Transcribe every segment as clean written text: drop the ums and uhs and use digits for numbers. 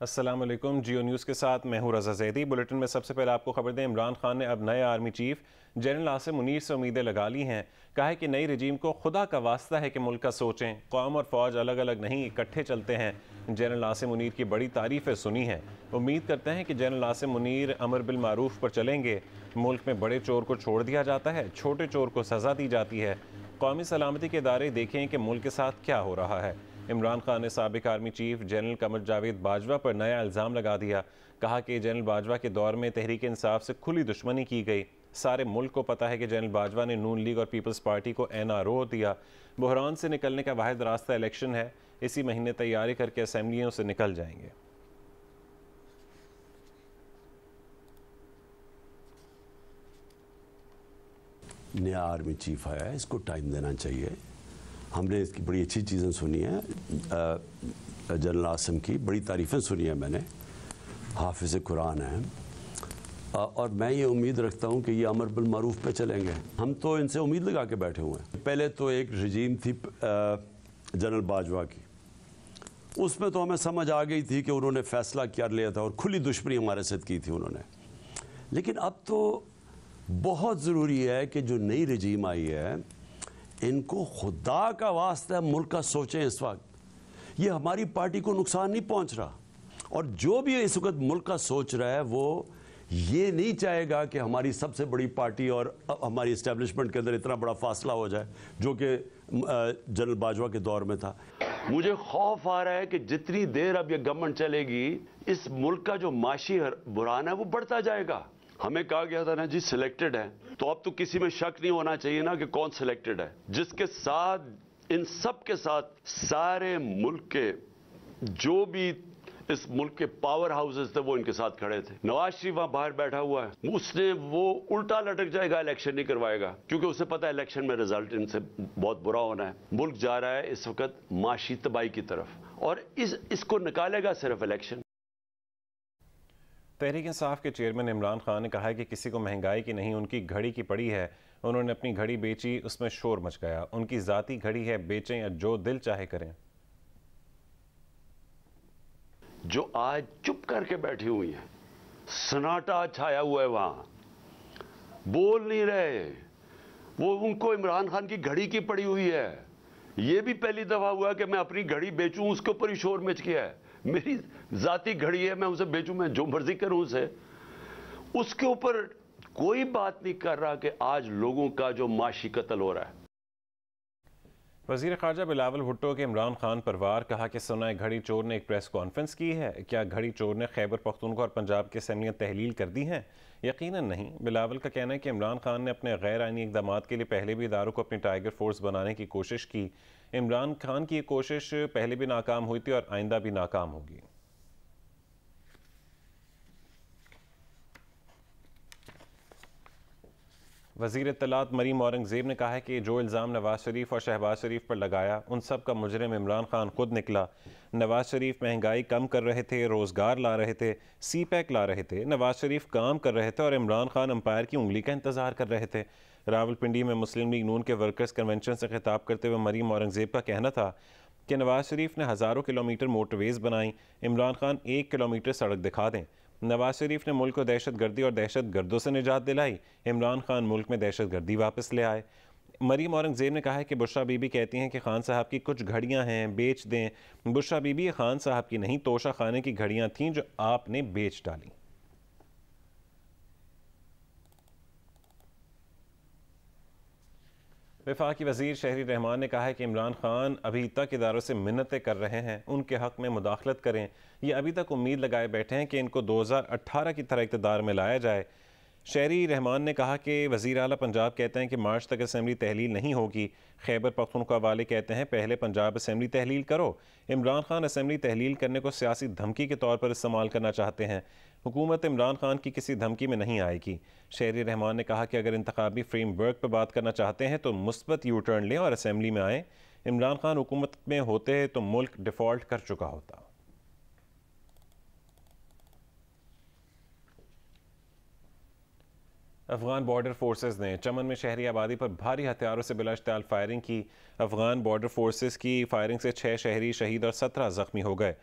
अस्सलाम वालेकुम। जियो न्यूज़ के साथ मैं हूं रज़ा ज़ैदी। बुलेटिन में सबसे पहले आपको खबर दें, इमरान खान ने अब नए army chief general Asim Munir से उम्मीदें लगा ली हैं। कहा है कि नई रजीम को खुदा का वास्ता है कि मुल्क का सोचें, कौम और फ़ौज अलग अलग नहीं इकट्ठे चलते हैं। जनरल आसिम मुनीर की बड़ी तारीफ़ें सुनी हैं। उम्मीद करते हैं कि जनरल आसिम मुनीर अमर बिल मारूफ पर चलेंगे। मुल्क में बड़े चोर को छोड़ दिया जाता है, छोटे चोर को सज़ा दी जाती है। कौमी सलामती के इदारे देखें कि मुल्क के साथ क्या हो रहा है। इमरान खान ने साबिक army chief general Qamar Javed Bajwa पर नया इल्ज़ाम लगा दिया। कहा कि जनरल बाजवा के दौर में तहरीक इंसाफ से खुली दुश्मनी की गई। सारे मुल्क को पता है कि जनरल बाजवा ने नून लीग और पीपल्स पार्टी को NRO दिया। बहरान से निकलने का वाहिद रास्ता इलेक्शन है। इसी महीने तैयारी करके असम्बलियों से निकल जाएंगे। नया आर्मी चीफ आया है, इसको टाइम देना चाहिए। हमने इसकी बड़ी अच्छी चीज़ें सुनी हैं, जनरल आसिम की बड़ी तारीफ़ें सुनी हैं मैंने, हाफिज़ कुरान हैं, और मैं ये उम्मीद रखता हूँ कि ये अमर बिल मारूफ पे चलेंगे। हम तो इनसे उम्मीद लगा के बैठे हुए हैं। पहले तो एक रजीम थी जनरल बाजवा की, उसमें तो हमें समझ आ गई थी कि उन्होंने फ़ैसला क्या लिया था और खुली दुश्मनी हमारे साथ की थी उन्होंने। लेकिन अब तो बहुत ज़रूरी है कि जो नई रजीम आई है, इनको खुदा का वास्ता मुल्क का सोचें। इस वक्त ये हमारी पार्टी को नुकसान नहीं पहुंच रहा, और जो भी इस वक्त मुल्क का सोच रहा है वो ये नहीं चाहेगा कि हमारी सबसे बड़ी पार्टी और हमारी इस्टेब्लिशमेंट के अंदर इतना बड़ा फासला हो जाए जो कि जनरल बाजवा के दौर में था। मुझे खौफ आ रहा है कि जितनी देर अब ये गवर्नमेंट चलेगी, इस मुल्क का जो माशी बुरान है वो बढ़ता जाएगा। हमें कहा गया था ना जी सिलेक्टेड है, तो अब तो किसी में शक नहीं होना चाहिए ना कि कौन सिलेक्टेड है, जिसके साथ इन सब के साथ सारे मुल्क के जो भी इस मुल्क के पावर हाउसेस थे वो इनके साथ खड़े थे। नवाज शरीफ वहां बाहर बैठा हुआ है, उसने वो उल्टा लटक जाएगा, इलेक्शन नहीं करवाएगा, क्योंकि उसे पता है इलेक्शन में रिजल्ट इनसे बहुत बुरा होना है। मुल्क जा रहा है इस वक्त माशी तबाही की तरफ, और इसको निकालेगा सिर्फ इलेक्शन। तहरीक इंसाफ के चेयरमैन इमरान खान ने कहा है कि किसी को महंगाई की नहीं, उनकी घड़ी की पड़ी है। उन्होंने अपनी घड़ी बेची, उसमें शोर मच गया। उनकी ज़ाती घड़ी है, बेचें या जो दिल चाहे करें। जो आज चुप करके बैठी हुई है, सन्नाटा छाया हुआ है, वहां बोल नहीं रहे, वो उनको इमरान खान की घड़ी की पड़ी हुई है। ये भी पहली दफा हुआ कि मैं अपनी घड़ी बेचूं, उसके ऊपर ही शोर मच गया है। मेरी जाती घड़ी है, मैं उसे बेचूं, मैं जो मर्जी करूं उसे, उसके ऊपर कोई बात नहीं कर रहा कि आज लोगों का जो माशी कत्ल हो रहा है। वज़ीर ख़ारजा बिलावल भुट्टो के इमरान खान पर वार। कहा कि सुनाए घड़ी चोर ने एक प्रेस कॉन्फ्रेंस की है। क्या घड़ी चोर ने खैबर पख्तूनख्वा और पंजाब की असम्बलियाँ तहलील कर दी हैं? यकीनन नहीं। बिलावल का कहना है कि इमरान खान ने अपने गैर आइनी इक़दामात के लिए पहले भी इदारों को अपनी टाइगर फोर्स बनाने की कोशिश की। इमरान खान की ये कोशिश पहले भी नाकाम हुई थी और आइंदा भी नाकाम होगी। वज़ीर इत्तलात मरीम औरंगज़ेब ने कहा है कि जो इल्ज़ाम नवाज शरीफ और शहबाज शरीफ पर लगाया, उन सब का मुजरिम इमरान खान खुद निकला। नवाज शरीफ महंगाई कम कर रहे थे, रोज़गार ला रहे थे, CPEC ला रहे थे। नवाज शरीफ काम कर रहे थे और इमरान खान अंपायर की उंगली का इंतज़ार कर रहे थे। रावलपिंडी में मुस्लिम लीग नून के वर्कर्स कन्वेंशन से खिताब करते हुए मरीम औरंगज़ेब का कहना था कि नवाज शरीफ ने हज़ारों किलोमीटर मोटरवेज़ बनाई, इमरान खान 1 किलोमीटर सड़क दिखा दें। नवाज शरीफ ने मुल्क को दहशत गर्दी और दहशत गर्दों से निजात दिलाई, इमरान खान मुल्क में दहशत गर्दी वापस ले आए। मरीम औरंगज़ेब ने कहा है कि बुशरा बीबी कहती हैं कि खान साहब की कुछ घड़ियां हैं, बेच दें। बुशरा बीबी खान साहब की नहीं, तोशा खाने की घड़ियां थीं जो आपने बेच डाली। वफाकी वज़ीर शहरी रहमान ने कहा है कि इमरान खान अभी तक इदारों से मिन्नतें कर रहे हैं, उनके हक़ में मुदाखलत करें। ये अभी तक उम्मीद लगाए बैठे हैं कि इनको 2018 की तरह इक़्तिदार में लाया जाए। शहरी रहमान ने कहा कि वज़ीर आला पंजाब कहते हैं कि मार्च तक असम्बली तहलील नहीं होगी। खैबर पख्तूनख्वा वाले कहते हैं पहले पंजाब असम्बली तहलील करो। इमरान खान असम्बली तहलील करने को सियासी धमकी के तौर पर इस्तेमाल करना चाहते हैं। हुकूमत इमरान खान की किसी धमकी में नहीं आएगी। शहरी रहमान ने कहा कि अगर इंतखाबी फ्रेमवर्क पर बात करना चाहते हैं तो मुस्बत यू टर्न लें और असम्बली में आएँ। इमरान खान हुकूमत में होते तो मुल्क डिफ़ॉल्ट कर चुका होता। अफगान बॉर्डर फोर्सेस ने चमन में शहरी आबादी पर भारी हथियारों से बिलाश्ताल फायरिंग की। अफगान बॉर्डर फोर्सेस की फायरिंग से 6 शहरी शहीद और 17 जख्मी हो गए।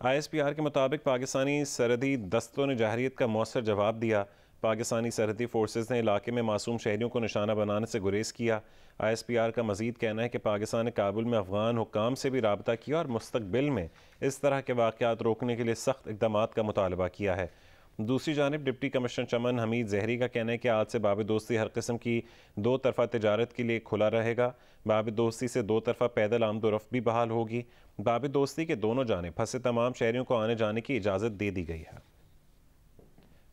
ISPR के मुताबिक पाकिस्तानी सरहदी दस्तों ने जहरीत का मौसर जवाब दिया। पाकिस्तानी सरहदी फोर्सेस ने इलाके में मासूम शहरियों को निशाना बनाने से गुरेज किया। ISPR का मजीद कहना है कि पाकिस्तान ने काबुल में अफगान हुक्काम से भी रबता किया और मुस्तकबिल में इस तरह के वाक़यात रोकने के लिए सख्त इक़दामात का मुतालबा किया है। दूसरी जानिब डिप्टी कमिश्नर चमन हमीद ज़हरी का कहना है कि आज से बाब दोस्ती हर किस्म की दो तरफ़ा तजारत के लिए खुला रहेगा। बाब दोस्ती से दो तरफ़ा पैदल आमदोरफ्त भी बहाल होगी। बाब दोस्ती के दोनों जानिब फंसे तमाम शहरियों को आने जाने की इजाज़त दे दी गई है।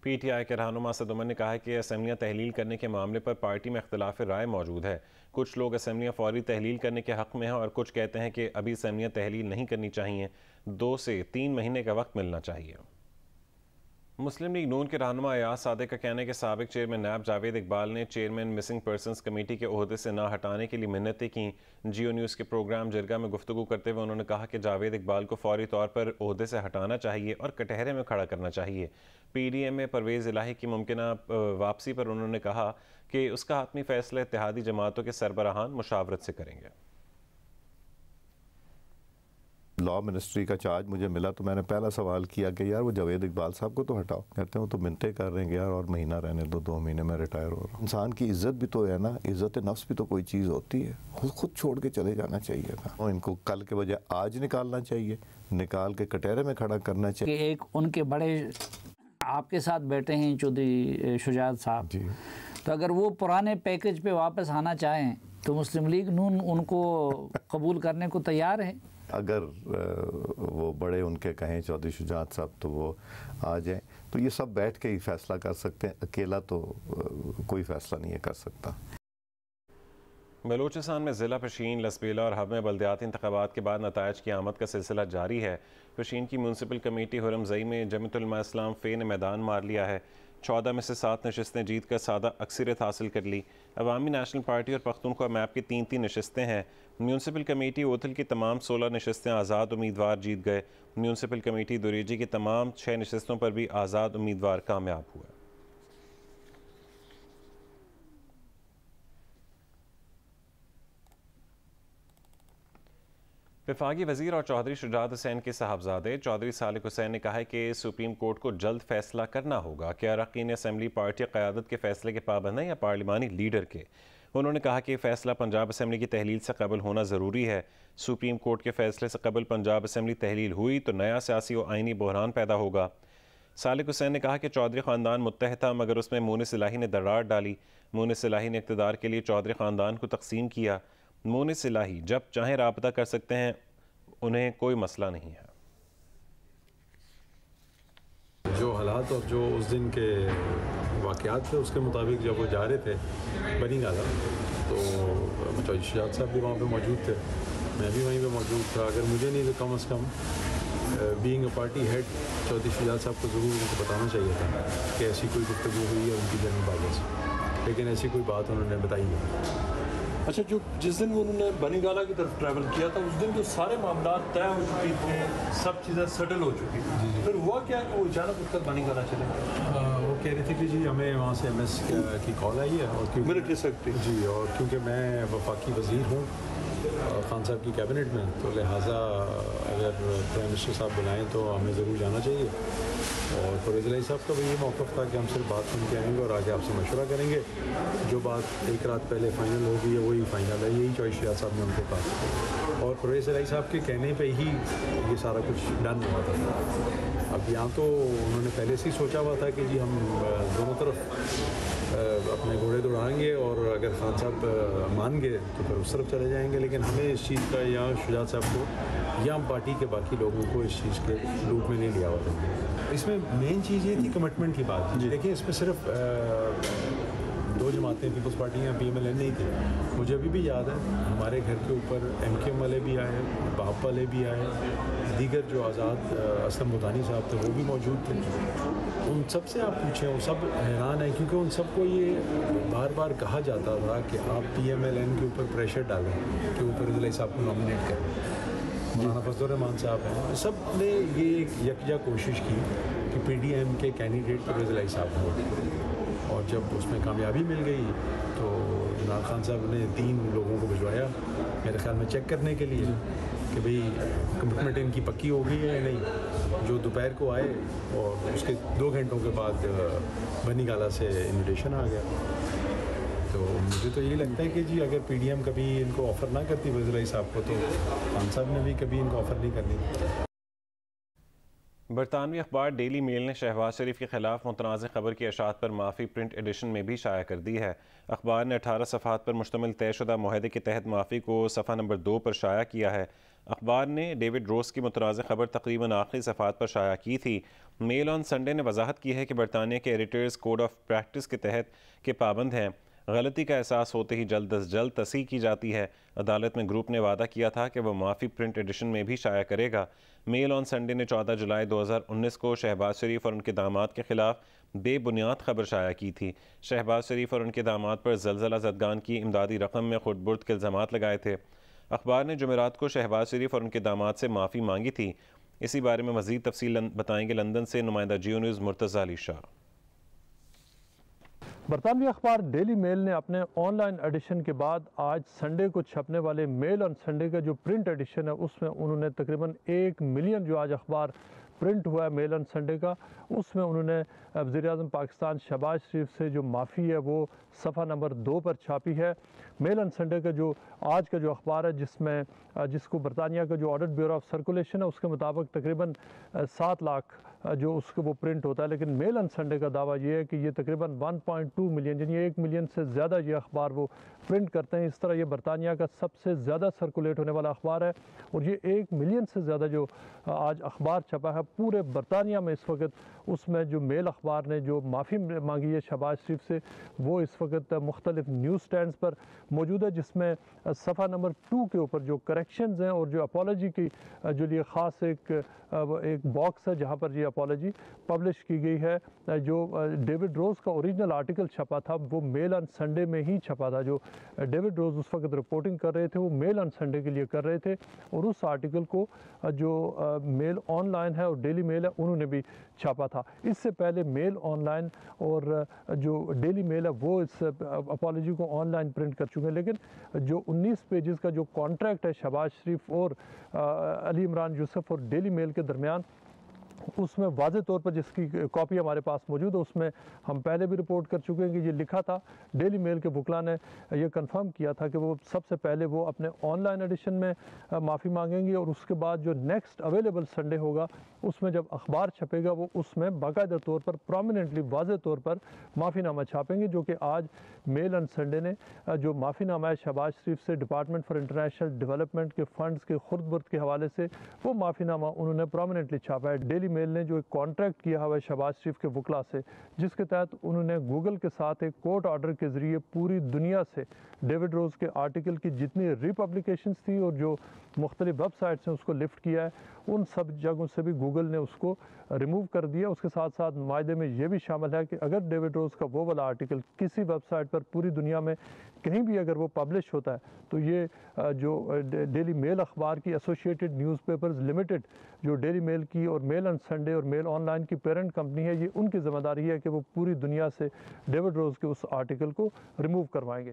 PTI के रहनुमा असद उमर ने कहा है कि असम्बलियाँ तहलील करने के मामले पर पार्टी में इख्तिलाफ राय मौजूद है। कुछ लोग असम्बलियाँ फौरी तहलील करने के हक़ में हैं और कुछ कहते हैं कि अभी असम्बलियाँ तहलील नहीं करनी चाहिए, 2 से 3 महीने का वक्त मिलना चाहिए। मुस्लिम लीग नून के रहनुमा अयाज सादिक का कहना है कि साबिक चेयरमैन नायब जावेद इकबाल ने चेयरमैन मिसिंग पर्सनस कमेटी के ओहदे से ना हटाने के लिए मिन्नतें की। जियो न्यूज़ के प्रोग्राम जिरगा में गुफ्तगू करते हुए उन्होंने कहा कि जावेद इकबाल को फौरी तौर पर ओहदे से हटाना चाहिए और कटहरे में खड़ा करना चाहिए। PDM में परवेज़ इलाही की मुमकिना वापसी पर उन्होंने कहा कि उसका हातमी फैसला इत्तेहादी जमातों के सरबराहान मुशावरत से करेंगे। लॉ मिनिस्ट्री का चार्ज मुझे मिला तो मैंने पहला सवाल किया कि यार वो जावेद इकबाल साहब को तो हटाओ। कहते हैं वो तो मिन्नतें कर रहे हैं यार और महीना रहने दो, 2 महीने में रिटायर हो रहा हूँ। इंसान की इज्जत भी तो है ना, इज्जत नफ्स भी तो कोई चीज़ होती है, खुद छोड़ के चले जाना चाहिए था। और इनको कल के बजाय आज निकालना चाहिए, निकाल के कटहरे में खड़ा करना चाहिए। एक उनके बड़े आपके साथ बैठे हैं चौधरी शुजात साहब, तो अगर वो पुराने पैकेज पे वापस आना चाहें तो मुस्लिम लीग नून उनको कबूल करने को तैयार है। अगर वो बड़े उनके कहें चौधरी शुजात साहब तो वो आ जाएं, तो ये सब बैठ के ही फैसला कर सकते हैं, अकेला तो कोई फैसला नहीं है कर सकता। बलूचिस्तान में ज़िला पशीन, लसबेला और हब में बल्दियाती इंतखाबात के बाद नताइज की आमद का सिलसिला जारी है। पशीन की म्यूनसिपल कमेटी हुरमज़ई में जमीयतुल उलमा इस्लाम फ़े ने मैदान मार लिया है। 14 में से 7 नशस्तें जीत कर सादा अक्सरियत हासिल कर ली। अवामी नेशनल पार्टी और पख्तूनख्वा मैप की 3-3 नशस्तें हैं। म्यूनसिपल कमेटी ओथल की तमाम 16 नशस्तें आज़ाद उम्मीदवार जीत गए। म्यूनसिपल कमेटी दुरेजी की तमाम 6 नशस्तों पर भी आज़ाद उम्मीदवार कामयाब हुए। वफाकी वज़ीर और चौधरी शुजात हुसैन के साहबजादे चौधरी सालिक हुसैन ने कहा है कि सुप्रीम कोर्ट को जल्द फैसला करना होगा कि अरकान असम्बली पार्टी क़यादत के फैसले के पाबंद हैं या पार्लिमानी लीडर के। उन्होंने कहा कि फैसला पंजाब असम्बली की तहलील से कबल होना ज़रूरी है। सुप्रीम कोर्ट के फैसले से कबल पंजाब असम्बली तहलील हुई तो नया सियासी और आइनी बहरान पैदा होगा। सालिक हुसैन ने कहा कि चौधरी ख़ानदान मुत्तहद था मगर उसमें मुनिस इलाही ने दरार डाली। मुनिस इलाही ने इक़्तिदार के लिए चौधरी ख़ानदान को तकसीम किया। मुनिस इलाही जब चाहें राबता कर सकते हैं, उन्हें कोई मसला नहीं है। जो हालात और जो उस दिन के वाक़यात थे उसके मुताबिक जब वो जा रहे थे बनी गाला, तो चौधरी शुजात साहब भी वहाँ पे मौजूद थे, मैं भी वहीं पे मौजूद था। अगर मुझे नहीं तो come as come being a party head Chaudhry Shujaat sahab को ज़रूर उनको बताना चाहिए था कि ऐसी कोई गुफ्तगू हुई है उनकी जन्मबाजी से, लेकिन ऐसी कोई बात उन्होंने बताई नहीं। अच्छा, जो जिस दिन उन्होंने बनीगाला की तरफ ट्रैवल किया था उस दिन जो सारे मामला तय हो चुके थे, सब चीज़ें सेटल हो चुकी थी, फिर हुआ क्या कि वो अचानक उठकर बनीगाला चले गए? वो कह रहे थे कि जी हमें वहाँ से MS की कॉल आई है और क्योंकि मिलिट्री सेक्रेटरी जी, और क्योंकि मैं वफाकी वज़ीर हूँ खान साहब की कैबिनेट में, तो लिहाजा अगर प्राइम मिनिस्टर साहब बुलाएं तो हमें ज़रूर जाना चाहिए। और परवेज़ इलाही साहब का भी ये मौक़िफ़ था कि हम सिर्फ बात सुन के आएँगे और आगे आपसे मशवरा करेंगे, जो बात एक रात पहले फाइनल हो गई है वही फाइनल है, यही चौधरी शुजात साहब ने उनको कहा। और परवेज़ इलाही साहब के कहने पे ही ये सारा कुछ डन हुआ था। अब यहाँ तो उन्होंने पहले से ही सोचा हुआ था कि जी हम दोनों तरफ अपने घोड़े दौड़ाएंगे और अगर खान साहब मान गए तो फिर उस तरफ चले जाएंगे, लेकिन हमें इस चीज़ का या शुजात साहब को या पार्टी के बाकी लोगों को इस चीज़ के रूप में नहीं लिया हुआ था। इसमें मेन चीज़ ये थी कमिटमेंट की बात। देखिए, इसमें सिर्फ 2 जमातें पीपल्स पार्टी या PMLN नहीं थी। मुझे अभी भी याद है हमारे घर के ऊपर MKM वाले भी आए, बाप वाले भी आए, दीगर जो आज़ाद असलम मुतानी साहब थे वो भी मौजूद थे। उन सब से आप पूछें, वो सब हैरान है क्योंकि उन सबको ये बार बार कहा जाता था कि आप PMLN के ऊपर प्रेशर डालें कि वो परवेज़ इलाही साहब को नॉमिनेट करें। मौलाना फजलुर रहमान साहब हैं, सब ने ये यकजा कोशिश की कि PDM के कैंडिडेट परवेज़ इलाही साहब हों, और जब उसमें कामयाबी मिल गई तो इमरान खान साहब ने 3 लोगों को भिजवाया मेरे ख्याल में चेक करने के लिए, कि भाई कमिटमेंट इनकी पक्की हो गई है या नहीं। जो दोपहर को आए और उसके 2 घंटों के बाद बनी गाला से इन्विटेशन आ गया। तो मुझे तो यही लगता है कि जी अगर PDM कभी इनको ऑफ़र ना करती वज़ीर साहब को, तो खान साहब ने भी कभी इनको ऑफ़र नहीं करनी। बरतानवी अखबार डेली मेल ने शहबाज शरीफ के खिलाफ मुतनाज़ खबर की अशात पर माफ़ी प्रिंट एडिशन में भी शाया कर दी है। अखबार ने 18 सफ़हात पर मुश्तमिल तयशुदा मुआहदे के तहत माफ़ी को सफ़ा नंबर 2 पर शाया किया है। अखबार ने डेविड रोस की मुतनाज़ खबर तकरीबन आखिरी सफ़हात पर शाया की थी। मेल ऑन संडे ने वजाहत की है कि बरतानिया के एडिटर्स कोड ऑफ प्रैक्टिस के तहत के पाबंद हैं। गलती का एहसास होते ही जल्द अज जल्द तस्हीह की जाती है। अदालत में ग्रुप ने वादा किया था कि वह माफ़ी प्रिंट एडिशन में भी शाया करेगा। मेल ऑन संडे ने 14 जुलाई 2019 को शहबाज शरीफ और उनके दामाद के खिलाफ बेबुनियाद खबर शाया की थी। शहबाज शरीफ और उनके दामाद पर ज़लज़ला ज़दगान की इमदादी रकम में खुद बुर्द के इल्ज़ामात लगाए थे। अखबार ने जुमेरात को शहबाज शरीफ और उनके दामाद से माफ़ी मांगी थी। इसी बारे में मज़ीद तफसील बताएंगे लंदन से नुमाइंदा जियो न्यूज़ मुर्तज़ा अली शाह। बरतानवी अखबार डेली मेल ने अपने ऑनलाइन एडिशन के बाद आज संडे को छपने वाले मेल ऑन संडे का जो प्रिंट एडिशन है उसमें उन्होंने तकरीबन 1 मिलियन जो आज अखबार प्रिंट हुआ है मेल ऑन संडे का, उसमें उन्होंने वज़ीर-ए-आज़म पाकिस्तान शहबाज शरीफ से जो माफ़ी है वो सफ़ा नंबर 2 पर छापी है। मेल ऑन संडे का जो आज का जो अखबार है जिसको बरतानिया का जो ऑडिट ब्यूरो ऑफ सर्कुलेशन है उसके मुताबिक तकरीबन 7 लाख जो उसको वो प्रिंट होता है, लेकिन मेल ऑन संडे का दावा ये है कि ये तकरीबन 1.2 मिलियन यानी 1 मिलियन से ज़्यादा ये अखबार वो प्रिंट करते हैं। इस तरह ये बरतानिया का सबसे ज़्यादा सर्कुलेट होने वाला अखबार है और ये 1 मिलियन से ज़्यादा जो आज अखबार छपा है पूरे बरतानिया में इस वक्त। उसमें जो मेल अखबार ने जो माफ़ी मांगी है शहबाज शरीफ से वो इस वक्त मुख्तलिफ न्यूज़ स्टैंड्स पर मौजूद है, जिसमें सफ़ा नंबर 2 के ऊपर जो करेक्शंस हैं और जो अपॉलॉजी की जो लिए ख़ास एक बॉक्स है जहाँ पर ये अपॉलॉजी पब्लिश की गई है। जो डेविड रोज़ का ओरिजिनल आर्टिकल छपा था वो मेल ऑन संडे में ही छपा था। जो डेविड रोज़ उस वक्त रिपोर्टिंग कर रहे थे वो मेल ऑन संडे के लिए कर रहे थे और उस आर्टिकल को जो मेल ऑनलाइन है और डेली मेल है उन्होंने भी छापा था। इससे पहले मेल ऑनलाइन और जो डेली मेल है वो इस अपॉलॉजी को ऑनलाइन प्रिंट कर चुके हैं, लेकिन जो 19 पेजेस का जो कॉन्ट्रैक्ट है शहबाज शरीफ और अली इमरान यूसुफ और डेली मेल के दरमियान उसमें वाज़े तौर पर जिसकी कॉपी हमारे पास मौजूद है उसमें हम पहले भी रिपोर्ट कर चुके हैं कि ये लिखा था। डेली मेल के वकला ने ये कंफर्म किया था कि वो सबसे पहले वो अपने ऑनलाइन एडिशन में माफ़ी मांगेंगे और उसके बाद जो नेक्स्ट अवेलेबल संडे होगा उसमें जब अखबार छपेगा वो उसमें बाकायदा तौर पर प्रोमिनेंटली वाज़े तौर पर माफ़ीनामा छापेंगे, जो कि आज मेल ऑन संडे ने जो माफ़ीनामा है शहबाज शरीफ से डिपार्टमेंट फॉर इंटरनेशनल डेवलपमेंट के फ़ंड्स के खुर्द बुर्द के हवाले से वो माफ़ीनामा उन्होंने प्रोमिनेंटली छापा है। डेली मेल ने जो एक कॉन्ट्रैक्ट किया हुआ है शहबाज शरीफ के वकला से, जिसके तहत उन्होंने गूगल के साथ एक कोर्ट ऑर्डर के ज़रिए पूरी दुनिया से डेविड रोज़ के आर्टिकल की जितनी रिपब्लिकेशंस थी और जो मुख्तलिफ वेबसाइट्स हैं उसको लिफ्ट किया है, उन सब जगहों से भी गूगल ने उसको रिमूव कर दिया। उसके साथ साथ मायदे में ये भी शामिल है कि अगर डेविड रोज़ का वो वाला आर्टिकल किसी वेबसाइट पर पूरी दुनिया में कहीं भी अगर वो पब्लिश होता है तो ये जो डेली मेल अखबार की एसोसिएटेड न्यूज़पेपर्स लिमिटेड जो डेली मेल की और मेल ऑन संडे और मेल ऑनलाइन की पेरेंट कंपनी है, ये उनकी ज़िम्मेदारी है कि वो पूरी दुनिया से डेविड रोज़ के उस आर्टिकल को रिमूव करवाएंगे।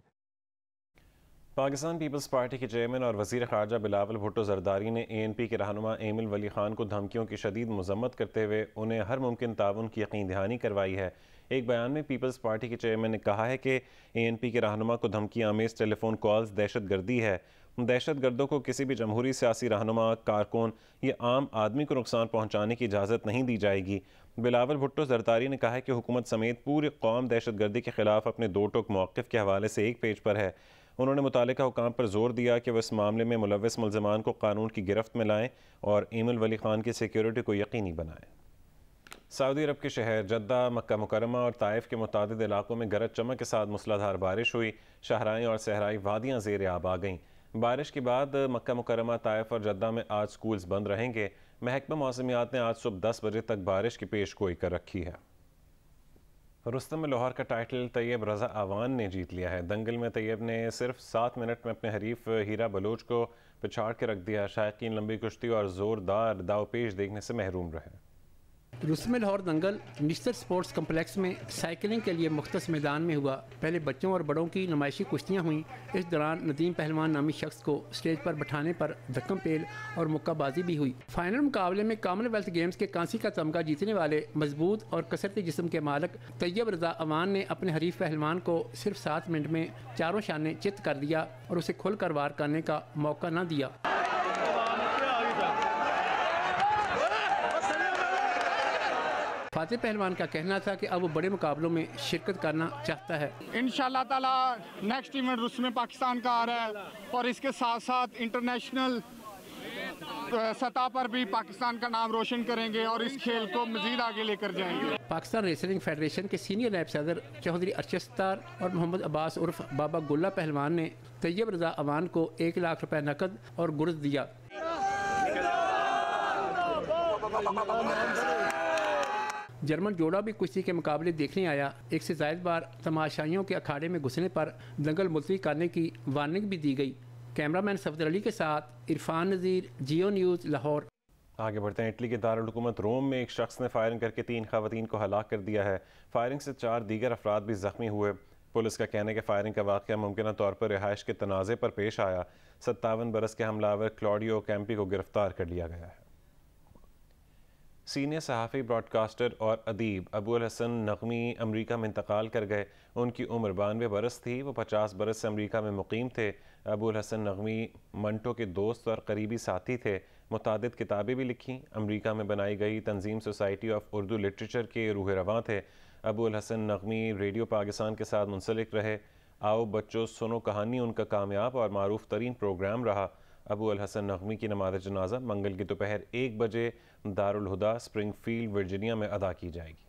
पाकिस्तान पीपल्स पार्टी के चेयरमैन और वज़ीर ख़ारजा बिलावल भुट्टो ज़रदारी ने ANP के रहनुमा एमिल वली ख़ान को धमकियों की शदीद मज़म्मत करते हुए उन्हें हर मुमकिन ताउन की यकीन दहानी करवाई है। एक बयान में पीपल्स पार्टी के चेयरमैन ने कहा है कि ANP के रहनुमा को धमकी आमेज़ टेलीफोन कॉल्स दहशत गर्दी है। दहशत गर्दों को किसी भी जमहूरी सियासी रहनुमा, कारकुन या आम आदमी को नुकसान पहुँचाने की इजाज़त नहीं दी जाएगी। बिलावल भुट्टो ज़रदारी ने कहा है कि हुकूमत समेत पूरी कौम दहशत गर्दी के ख़िलाफ़ अपने दो टोक मौक़िफ़ के हवाले से एक पेज पर है। उन्होंने मुतालिका हुकाम पर जोर दिया कि वह इस मामले में मुलव्वस मुल्ज़िमान को कानून की गिरफ्त में लाएं और एमिल वली ख़ान की सिक्योरिटी को यकीनी बनाएं। सऊदी अरब के शहर जद्दा, मक्का मुकर्रमा और ताइफ के मुतादिद इलाकों में गरज चमक के साथ मूसलाधार बारिश हुई। शाहराएँ और सहराई वादियाँ ज़ेर आब आ गईं। बारिश के बाद मक्का मुकर्रमा, ताइफ और जद्दा में आज स्कूल्स बंद रहेंगे। महकमा मौसमियात ने आज सुबह 10 बजे तक बारिश की पेशगोई कर रखी है। रुस्तम में लाहौर का टाइटल तैयब रज़ा आवान ने जीत लिया है। दंगल में तैयब ने सिर्फ 7 मिनट में अपने हरीफ हीरा बलोच को पिछाड़ के रख दिया। शायकीन लंबी कुश्ती और ज़ोरदार दाव पेश देखने से महरूम रहे। रुस्म लाहौर दंगल निश्चित स्पोर्ट्स कम्प्लेक्स में साइकिलिंग के लिए मुख्तस मैदान में हुआ। पहले बच्चों और बड़ों की नुमाइशी कुश्तियाँ हुई। इस दौरान नदीम पहलवान नामी शख्स को स्टेज पर बैठाने पर धक्कम पेल और मुक्काबाजी भी हुई। फाइनल मुकाबले में कॉमनवेल्थ गेम्स के कांसी का तमगा जीतने वाले मजबूत और कसरती जिस्म के मालिक तैयब रजा अवान ने अपने हरीफ पहलवान को सिर्फ 7 मिनट में चारों शाने चित कर दिया और उसे खुलकर वार करने का मौका न दिया। फातिह पहलवान का कहना था कि अब वो बड़े मुकाबलों में शिरकत करना चाहता है। इंशाल्लाह ताला नेक्स्ट इवेंट रुस्म पाकिस्तान का आ रहा है और इसके साथ साथ इंटरनेशनल सतह पर भी पाकिस्तान का नाम रोशन करेंगे और इस खेल को मजीद आगे लेकर जाएंगे। पाकिस्तान रेसलिंग फेडरेशन के सीनियर नायब सदर चौधरी अरशद सत्तार और मोहम्मद अब्बास उर्फ बाबा गुल्ला पहलवान ने तैयब रजा अवान को 1 लाख रुपए नकद और गुर्ज दिया। जर्मन जोड़ा भी कुश्ती के मुकाबले देखने आया। 1 से ज़ायद बार तमाशाइयों के अखाड़े में घुसने पर दंगल मुलतवी करने की वार्निंग भी दी गई। कैमरामैन सफदर अली के साथ इरफान नज़ीर, जियो न्यूज़, लाहौर। आगे बढ़ते हैं। इटली के दारुल हुकूमत रोम में एक शख्स ने फायरिंग करके 3 खवातीन को हलाक कर दिया है। फायरिंग से 4 दीगर अफराद भी जख्मी हुए। पुलिस का कहना है कि फायरिंग का वाक़या मुमकिन तौर पर रिहाइश के तनाज़े पर पेश आया। 57 बरस के हमलावर क्लॉडियो कैंपी को गिरफ्तार कर लिया गया है। सीनियर सहाफ़ी, ब्रॉडकास्टर और अदीब अबू अल हसन नगमी अमरीका में इंतकाल कर गए। उनकी उम्र 92 बरस थी। वो 50 बरस से अमरीका में मुकीम थे। अबू अल हसन नगमी मंटो के दोस्त और करीबी साथी थे। मुतादिद किताबें भी लिखीं। अमरीका में बनाई गई तंजीम सोसाइटी ऑफ उर्दू लिटरेचर के रूह रवां थे। अबू अल हसन नगमी रेडियो पाकिस्तान के साथ मुंसलिक रहे। आओ बच्चों सुनो कहानी उनका कामयाब और मारूफ तरीन प्रोग्राम रहा। अबू अल हसन नगमी की नमाज जनाजा मंगल की दोपहर 1 बजे दारुल हुदा स्प्रिंगफील्ड वर्जीनिया में अदा की जाएगी।